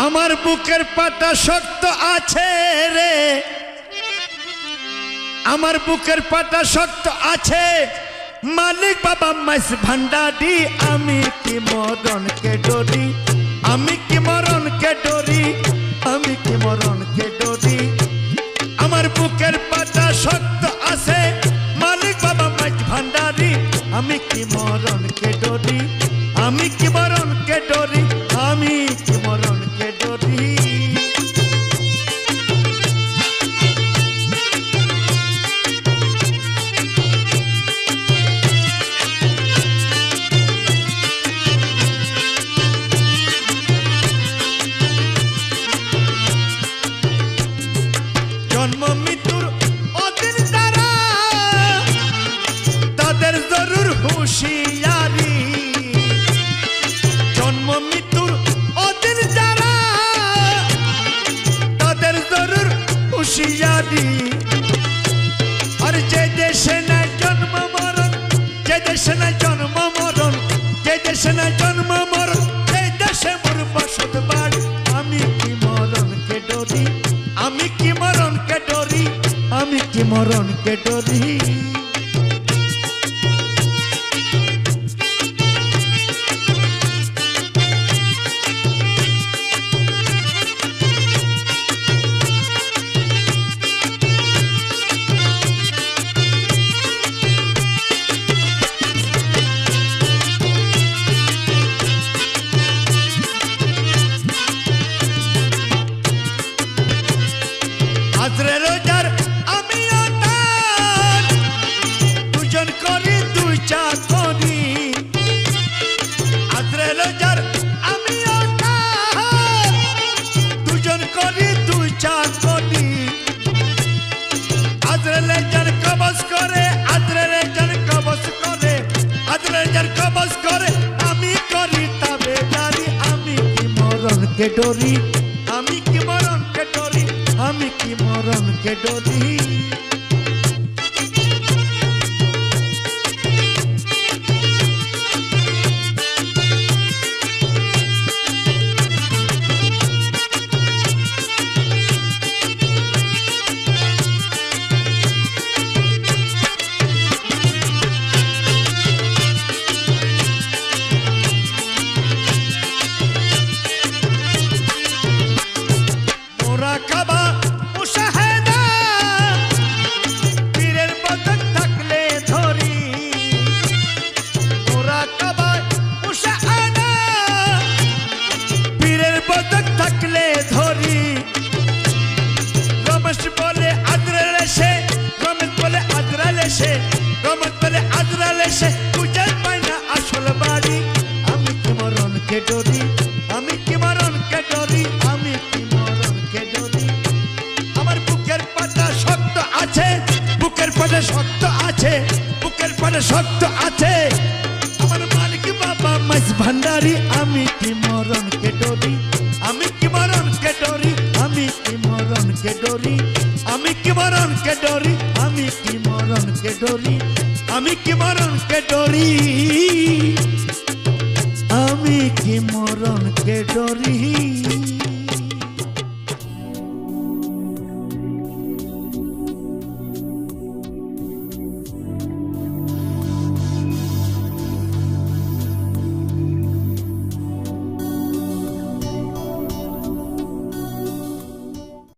আমার বুকের পাটা শক্ত আছে রে, আমার বুকের পাটা শক্ত আছে মালিক বাবা মাইস ভান্ডারি। আমি কি মরণকে ডরি, আমি কি মরণকে ডরি, আমি কি মরণকে ডরি। আমার বুকের পাটা শক্ত আছে মালিক বাবা মাইস ভান্ডারি। আমি কি মরণকে ডরি, আমি কি মরণকে ডরি, আমি কি মরণকে ডরি। জন্ম মৃত্যুর অধীন যারা তাদের জরুর হুঁশিয়ারি। জন্ম মৃত্যুর অধীন যারা তাদের জরুর হুঁশিয়ারি। আর যে দেশে নাই জন্ম মরণ, যে দেশে নাই জন্ম মরণ, যে দেশে নাই জন্ম মরণ, সেই দেশে মোর বসত বাড়ি। আমি কি মরণকে ডরি, আমি কি মরণকে ডরি, আমি কি মরণকে ডরি। আজরে রোজার আমি আতার দুজন করি দুই চাকরি। আজরে রোজার আমি আতার দুজন করি দুই চাকরি। আজরে লেজার কবজ করে, আজরে লেজার কবজ করে, আজরে লেজার কবজ করে, আমি করি তাবেদারি। আমি কি মরণকে ডরি, আমি কি মরণকে ডরি, আমি কি মরণকে ডরি। মোরাকাবা মুশাহাদা পীরের পদক থাকলে ধরি। মোরাকাবা মুশাহাদা পীরের পদক থাকলে ধরি। রমেশ বলে আজরাইল এসে, রমেশ বলে আজরাইল এসে, রমেশ বলে আজরাইল এসে খুঁজে পাই না আসল বাড়ি। আমি কি মরণকে ডরি, আমি কি মরণকে ডরি, আমি কি মরণকে ডরি। আমার বুকের পাটা শক্ত আছে, বুকের পাটা শক্ত আছে, বুকের পাটা শক্ত আছে আমার মালিক বাবা মাইস ভান্ডারি। আমি কি মরণকে ডরি, আমি কি মরণকে ডরি, আমি কি মরণকে ডরি, আমি কি মরণকে ডরি, আমি কি মরণকে ডরি, আমি কি মরণকে ডরি, আমি কি মরণকে ডরি।